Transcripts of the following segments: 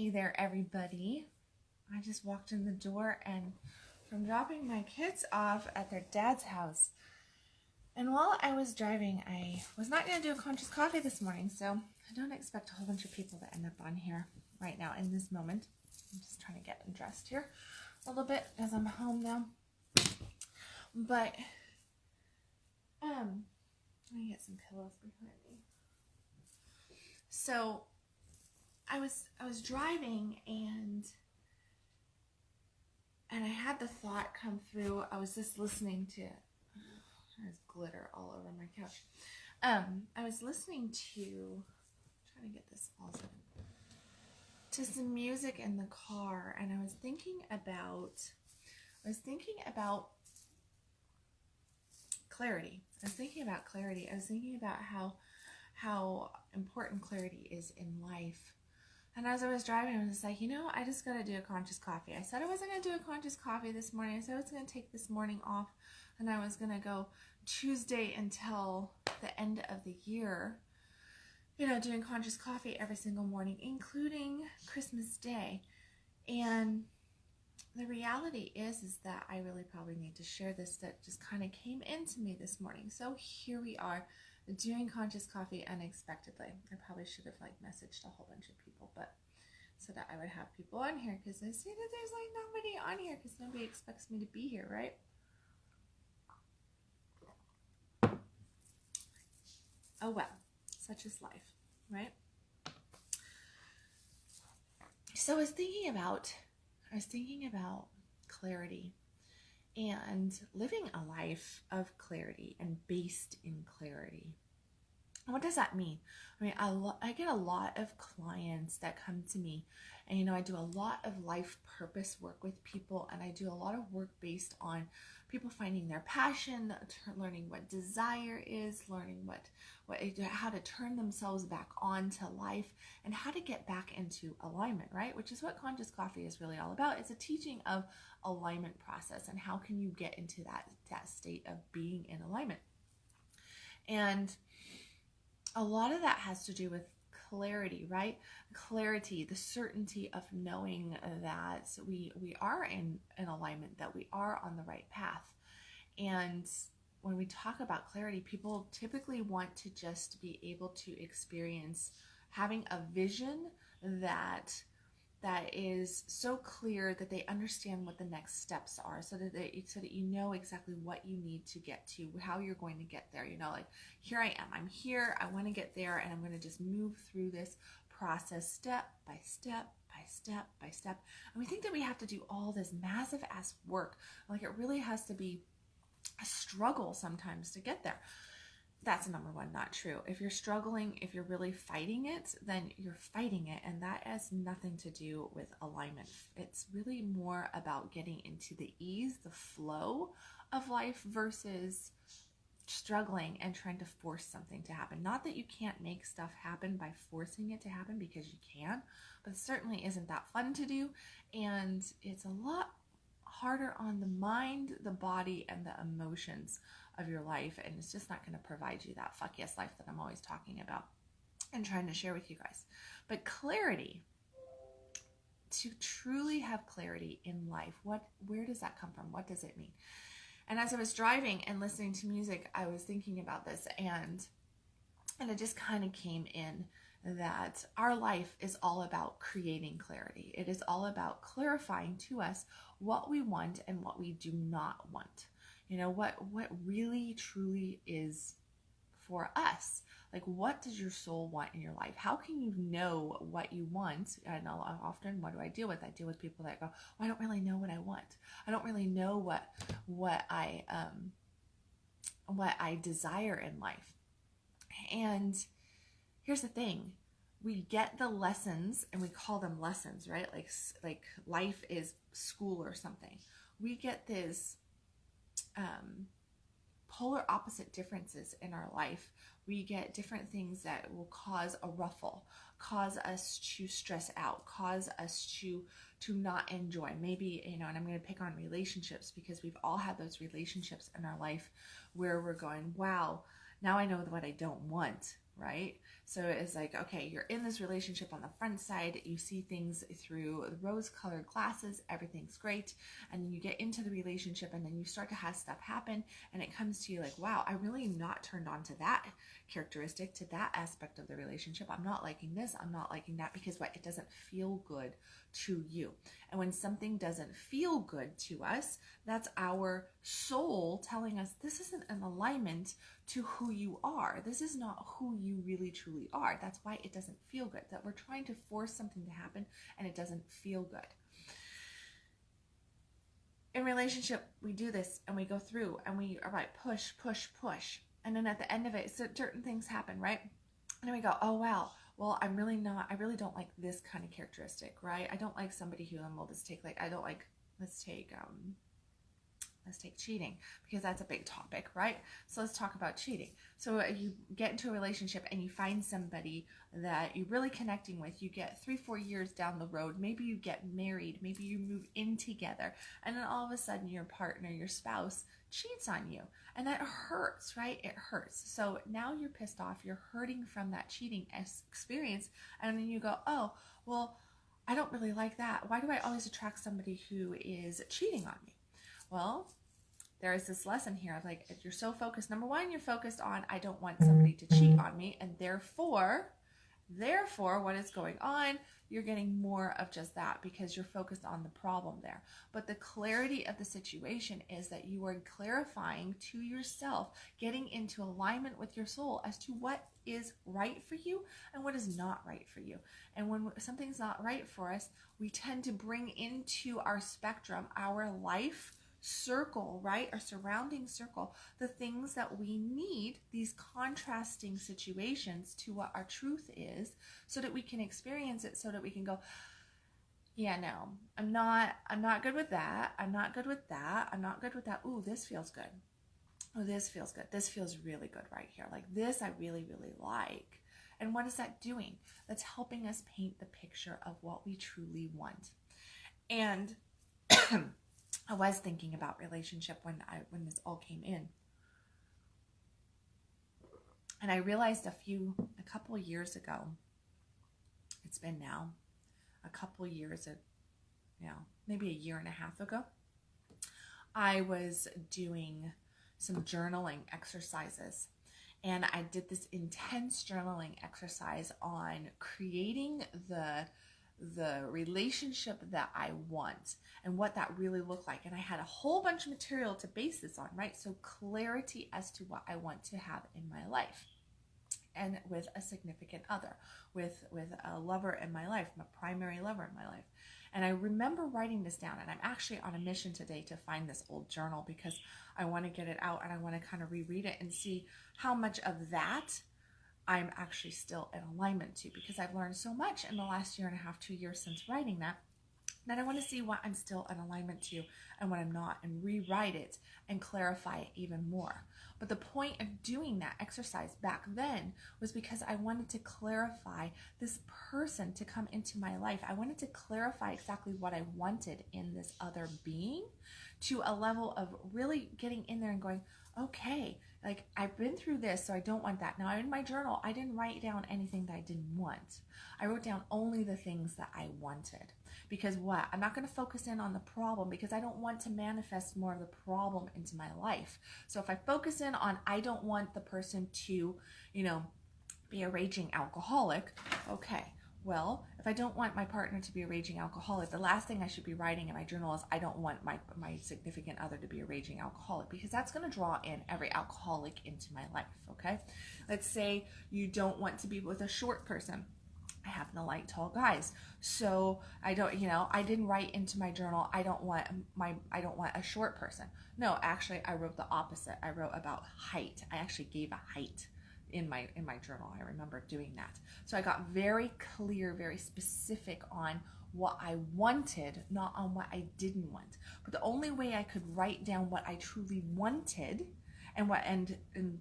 Hey there, everybody. I just walked in the door and from dropping my kids off at their dad's house. And while I was driving, I was not going to do a conscious coffee this morning, so I don't expect a whole bunch of people to end up on here right now in this moment. I'm just trying to get dressed here a little bit as I'm home now. But, let me get some pillows behind me. So, I was driving and I had the thought come through. I was just listening to, there's glitter all over my couch. I was listening to, trying to get this all set, to some music in the car, and I was thinking about clarity. I was thinking about how important clarity is in life. And as I was driving, I was just like, I just got to do a conscious coffee. I said I wasn't going to do a conscious coffee this morning. I said I was going to take this morning off, and I was going to go Tuesday until the end of the year, doing conscious coffee every single morning, including Christmas Day. And the reality is that I really probably need to share this. That just kind of came into me this morning. So here we are, doing conscious coffee unexpectedly. I probably should have messaged a whole bunch of people, but so that I would have people on here, because I see that there's nobody on here because nobody expects me to be here, right? Oh well, such is life, right? So I was thinking about clarity and living a life of clarity and based in clarity. What does that mean? I mean, I get a lot of clients that come to me, and I do a lot of life purpose work with people, and I do a lot of work based on people finding their passion, learning what desire is, learning how to turn themselves back on to life, and how to get back into alignment, right? Which is what conscious coffee is really all about. It's a teaching of alignment process, and how can you get into that state of being in alignment. And a lot of that has to do with clarity, right? Clarity, the certainty of knowing that we are in alignment, that we are on the right path. And when we talk about clarity, people typically want to just be able to experience having a vision that is so clear that they understand what the next steps are, so that you know exactly what you need to get to, how you're going to get there. Here I am, I'm here, I want to get there, and I'm going to just move through this process step by step by step by step. And we think that we have to do all this massive ass work, it really has to be a struggle sometimes to get there. That's number one, not true. If you're struggling, if you're really fighting it, then you're fighting it, and that has nothing to do with alignment. It's really more about getting into the ease, the flow of life, versus struggling and trying to force something to happen. Not that you can't make stuff happen by forcing it to happen, because you can, but it certainly isn't that fun to do, and it's a lot harder on the mind, the body, and the emotions of your life, and it's just not going to provide you that fuck yes life that I'm always talking about and trying to share with you guys. But clarity, to truly have clarity in life, where does that come from? What does it mean? And as I was driving and listening to music, I was thinking about this, and it just kind of came in that our life is all about creating clarity. It is all about clarifying to us what we want and what we do not want. What really truly is for us. What does your soul want in your life? How can you know what you want? And often, what do I deal with? I deal with people that go, well, I don't really know what I want. I don't really know what I desire in life. And here's the thing. We get the lessons, and we call them lessons, right? Like life is school or something. We get this polar opposite differences in our life. We get different things that will cause a ruffle, cause us to stress out, cause us to not enjoy. Maybe, and I'm going to pick on relationships, because we've all had those relationships in our life where we're going, wow, now I know what I don't want, right? So it's like, okay, you're in this relationship on the front side, you see things through rose-colored glasses, everything's great, and then you get into the relationship and then you start to have stuff happen, and it comes to you like, wow, I'm really not turned on to that characteristic, to that aspect of the relationship. I'm not liking this, I'm not liking that, because what? It doesn't feel good to you. And when something doesn't feel good to us, that's our soul telling us this isn't in alignment to who you are. This is not who you really truly are. That's why it doesn't feel good, that we're trying to force something to happen and it doesn't feel good. In relationship, we do this and we go through and we are like push, push, push. And then at the end of it, certain things happen, right? And then we go, oh, wow. Well, I really don't like this kind of characteristic, right? I don't like somebody who, we'll just take like, let's take cheating, because that's a big topic, right? So let's talk about cheating. So you get into a relationship and you find somebody that you're really connecting with. You get 3-4 years down the road. Maybe you get married. Maybe you move in together. And then all of a sudden your partner, your spouse cheats on you. And that hurts, right? It hurts. So now you're pissed off. You're hurting from that cheating experience. And then you go, oh, well, I don't really like that. Why do I always attract somebody who is cheating on me? Well, there is this lesson here of like, if you're so focused, number one, you're focused on, I don't want somebody to cheat on me. And therefore, what is going on? You're getting more of just that because you're focused on the problem there. But the clarity of the situation is that you are clarifying to yourself, getting into alignment with your soul as to what is right for you and what is not right for you. And when something's not right for us, we tend to bring into our spectrum, our life circle, right? Our surrounding circle, the things that we need, these contrasting situations to what our truth is, so that we can experience it, so that we can go, yeah, no, I'm not good with that. I'm not good with that. I'm not good with that. Ooh, this feels good. Oh, this feels good. This feels really good right here. Like this, I really, really like. And what is that doing? That's helping us paint the picture of what we truly want. And I was thinking about relationship when this all came in. And I realized a couple years ago, it's been now a couple years, maybe a year and a half ago, I was doing some journaling exercises. And I did this intense journaling exercise on creating the relationship that I want and what that really looked like. And I had a whole bunch of material to base this on, right? So clarity as to what I want to have in my life, and with a significant other, with a lover in my life, my primary lover in my life. And I remember writing this down, and I'm actually on a mission today to find this old journal because I want to get it out and I want to kind of reread it and see how much of that I'm actually still in alignment to, because I've learned so much in the last year and a half, 2 years since writing that I want to see what I'm still in alignment to and what I'm not, and rewrite it and clarify it even more. But the point of doing that exercise back then was because I wanted to clarify this person to come into my life. I wanted to clarify exactly what I wanted in this other being, to a level of really getting in there and going, okay, like I've been through this, so I don't want that. Now in my journal, I didn't write down anything that I didn't want. I wrote down only the things that I wanted. Because what? I'm not going to focus in on the problem, because I don't want to manifest more of the problem into my life. So if I focus in on, I don't want the person to, be a raging alcoholic. Okay. Well, if I don't want my partner to be a raging alcoholic, the last thing I should be writing in my journal is I don't want my significant other to be a raging alcoholic, because that's going to draw in every alcoholic into my life, okay? Let's say you don't want to be with a short person. I happen to like tall guys. So I didn't write into my journal, I don't want a short person. No, actually I wrote the opposite. I wrote about height. I actually gave a height in my journal. I remember doing that. So I got very clear, very specific on what I wanted, not on what I didn't want. But the only way I could write down what I truly wanted and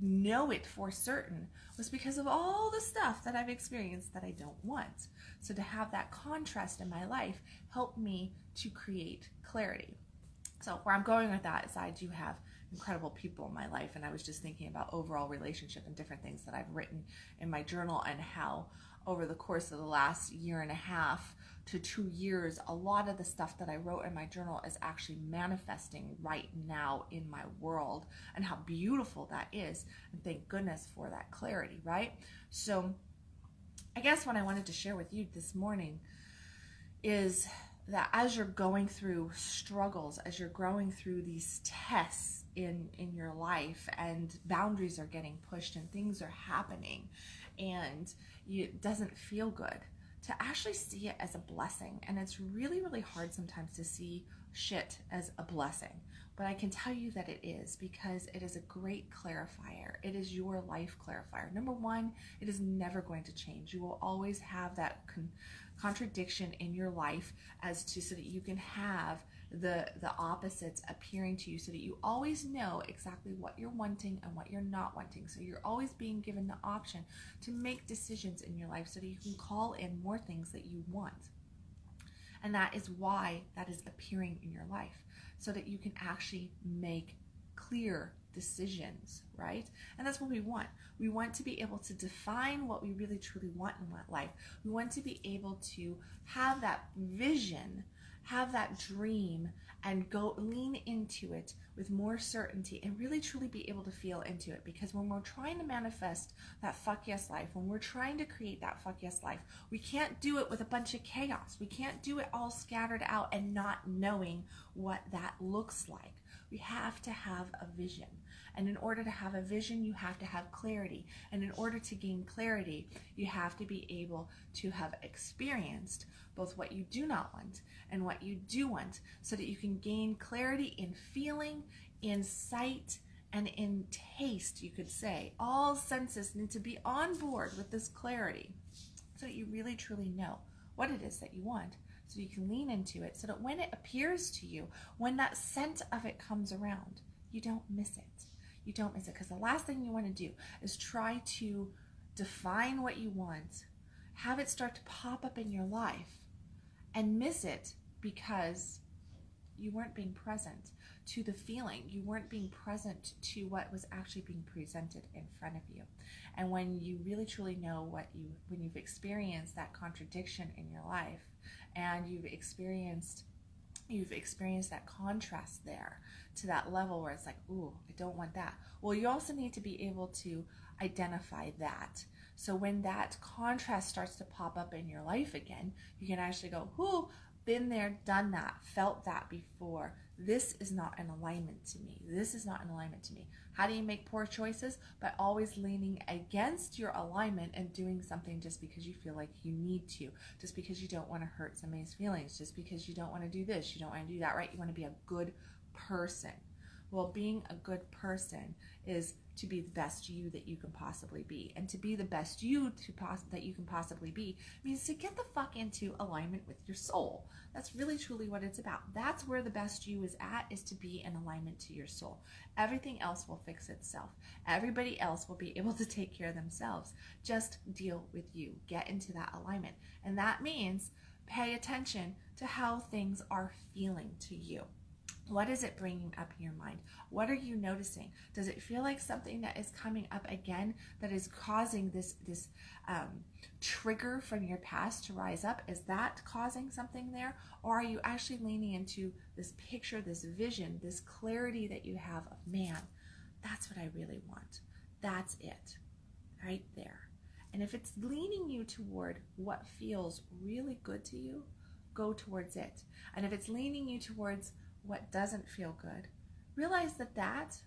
know it for certain was because of all the stuff that I've experienced that I don't want. So to have that contrast in my life helped me to create clarity. So where I'm going with that is I do have incredible people in my life. And I was just thinking about overall relationship and different things that I've written in my journal, and how over the course of the last year and a half to 2 years, a lot of the stuff that I wrote in my journal is actually manifesting right now in my world, and how beautiful that is. And thank goodness for that clarity, right? So I guess what I wanted to share with you this morning is that as you're going through struggles, as you're going through these tests in your life, and boundaries are getting pushed and things are happening, and it doesn't feel good, to actually see it as a blessing. And it's really, really hard sometimes to see shit as a blessing. But I can tell you that it is, because it is a great clarifier. It is your life clarifier. Number one, it is never going to change. You will always have that contradiction in your life as to, so that you can have the opposites appearing to you, so that you always know exactly what you're wanting and what you're not wanting. So you're always being given the option to make decisions in your life, so that you can call in more things that you want. And that is why that is appearing in your life, so that you can actually make clear decisions, right? And that's what we want. We want to be able to define what we really truly want in life. We want to be able to have that vision, have that dream, and go lean into it with more certainty, and really truly be able to feel into it. Because when we're trying to manifest that fuck yes life, when we're trying to create that fuck yes life, we can't do it with a bunch of chaos. We can't do it all scattered out and not knowing what that looks like. We have to have a vision. And in order to have a vision, you have to have clarity. And in order to gain clarity, you have to be able to have experienced both what you do not want and what you do want, so that you can gain clarity in feeling, in sight, and in taste, you could say. All senses need to be on board with this clarity, so that you really truly know what it is that you want, so you can lean into it, so that when it appears to you, when that scent of it comes around, you don't miss it. You don't miss it, because the last thing you want to do is try to define what you want, have it start to pop up in your life, and miss it because you weren't being present to the feeling. You weren't being present to what was actually being presented in front of you. And when you really truly know when you've experienced that contradiction in your life, and you've experienced that contrast there to that level where it's like, ooh, I don't want that. Well, you also need to be able to identify that. So when that contrast starts to pop up in your life again, you can actually go, ooh, been there, done that, felt that before. This is not in alignment to me. This is not in alignment to me. How do you make poor choices? By always leaning against your alignment and doing something just because you feel like you need to, just because you don't want to hurt somebody's feelings, just because you don't want to do this, you don't want to do that, right? You want to be a good person. Well, being a good person is to be the best you that you can possibly be. And to be the best you that you can possibly be means to get the fuck into alignment with your soul. That's really truly what it's about. That's where the best you is at, is to be in alignment to your soul. Everything else will fix itself. Everybody else will be able to take care of themselves. Just deal with you. Get into that alignment. And that means pay attention to how things are feeling to you. What is it bringing up in your mind? What are you noticing? Does it feel like something that is coming up again that is causing this trigger from your past to rise up? Is that causing something there? Or are you actually leaning into this picture, this vision, this clarity that you have of, man, that's what I really want. That's it, right there. And if it's leaning you toward what feels really good to you, go towards it. And if it's leaning you towards what doesn't feel good, realize that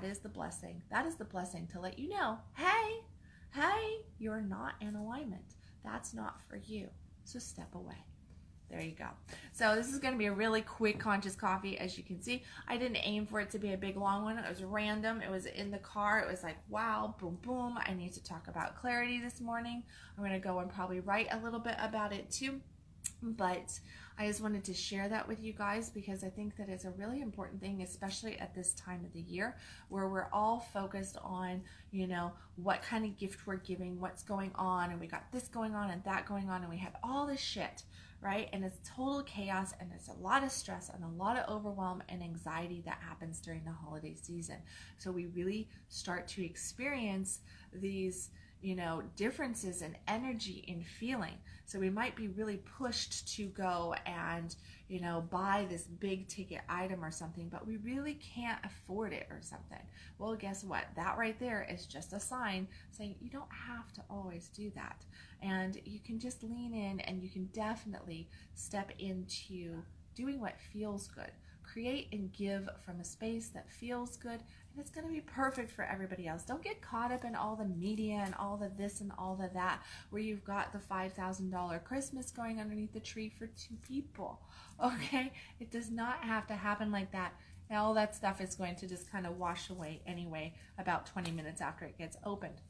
is the blessing. That is the blessing to let you know, hey, you're not in alignment. That's not for you. So step away. There you go. So this is going to be a really quick conscious coffee. As you can see, I didn't aim for it to be a big long one. It was random. It was in the car. It was like, wow, boom, boom. I need to talk about clarity this morning. I'm going to go and probably write a little bit about it too. But I just wanted to share that with you guys, because I think that it's a really important thing, especially at this time of the year where we're all focused on, what kind of gift we're giving, what's going on, and we got this going on and that going on, and we have all this shit, right? And it's total chaos, and there's a lot of stress and a lot of overwhelm and anxiety that happens during the holiday season. So we really start to experience these, differences in energy and feeling. So we might be really pushed to go and, buy this big ticket item or something, but we really can't afford it or something. Well, guess what? That right there is just a sign saying you don't have to always do that. And you can just lean in, and you can definitely step into doing what feels good. Create and give from a space that feels good, and it's going to be perfect for everybody else. Don't get caught up in all the media and all the this and all the that, where you've got the $5,000 Christmas going underneath the tree for 2 people. Okay? It does not have to happen like that. And all that stuff is going to just kind of wash away anyway about 20 minutes after it gets opened.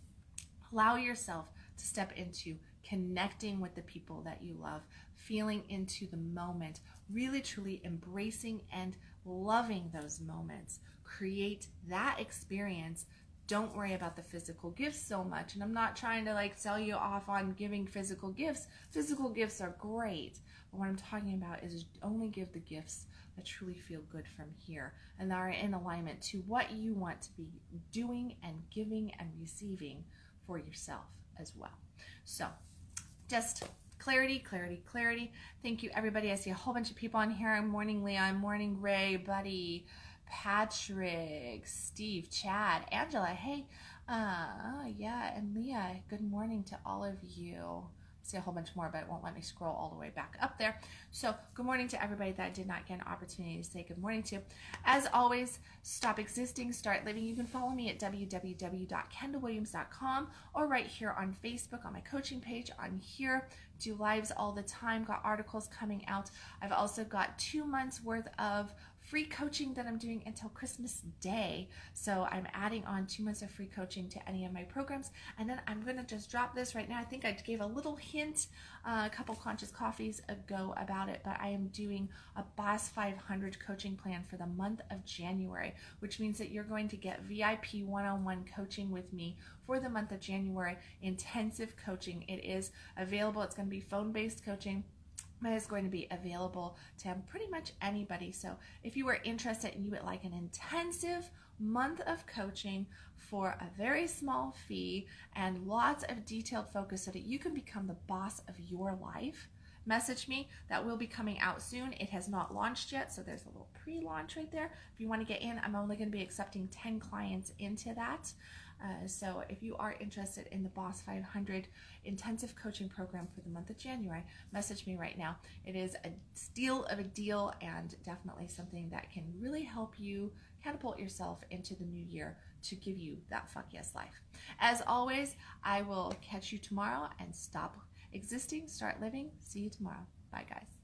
Allow yourself to step into connecting with the people that you love, feeling into the moment, really truly embracing and loving those moments. Create that experience. Don't worry about the physical gifts so much. And I'm not trying to sell you off on giving physical gifts. Physical gifts are great. But what I'm talking about is only give the gifts that truly feel good from here and that are in alignment to what you want to be doing and giving and receiving for yourself as well. So just clarity, clarity, clarity. Thank you, everybody. I see a whole bunch of people on here. Morning, Leon. Morning, Ray, Buddy, Patrick, Steve, Chad, Angela. Hey, yeah, and Leah. Good morning to all of you. See a whole bunch more, but it won't let me scroll all the way back up there. So good morning to everybody that I did not get an opportunity to say good morning to. As always, stop existing, start living. You can follow me at www.kendalwilliams.com or right here on Facebook on my coaching page. I'm here, do lives all the time, got articles coming out. I've also got 2 months worth of free coaching that I'm doing until Christmas Day. So I'm adding on 2 months of free coaching to any of my programs. And then I'm going to just drop this right now. I think I gave a little hint a couple Conscious Coffees ago about it, but I am doing a Boss 500 coaching plan for the month of January, which means that you're going to get VIP one-on-one coaching with me for the month of January, intensive coaching. It is available. It's going to be phone-based coaching, but it's going to be available to pretty much anybody. So if you are interested and you would like an intensive month of coaching for a very small fee and lots of detailed focus so that you can become the boss of your life, message me. That will be coming out soon. It has not launched yet, so there's a little pre-launch right there. If you want to get in, I'm only going to be accepting 10 clients into that. So if you are interested in the Boss 500 intensive coaching program for the month of January, message me right now. It is a steal of a deal and definitely something that can really help you catapult yourself into the new year to give you that fuck yes life. As always, I will catch you tomorrow, and stop existing, start living. See you tomorrow. Bye, guys.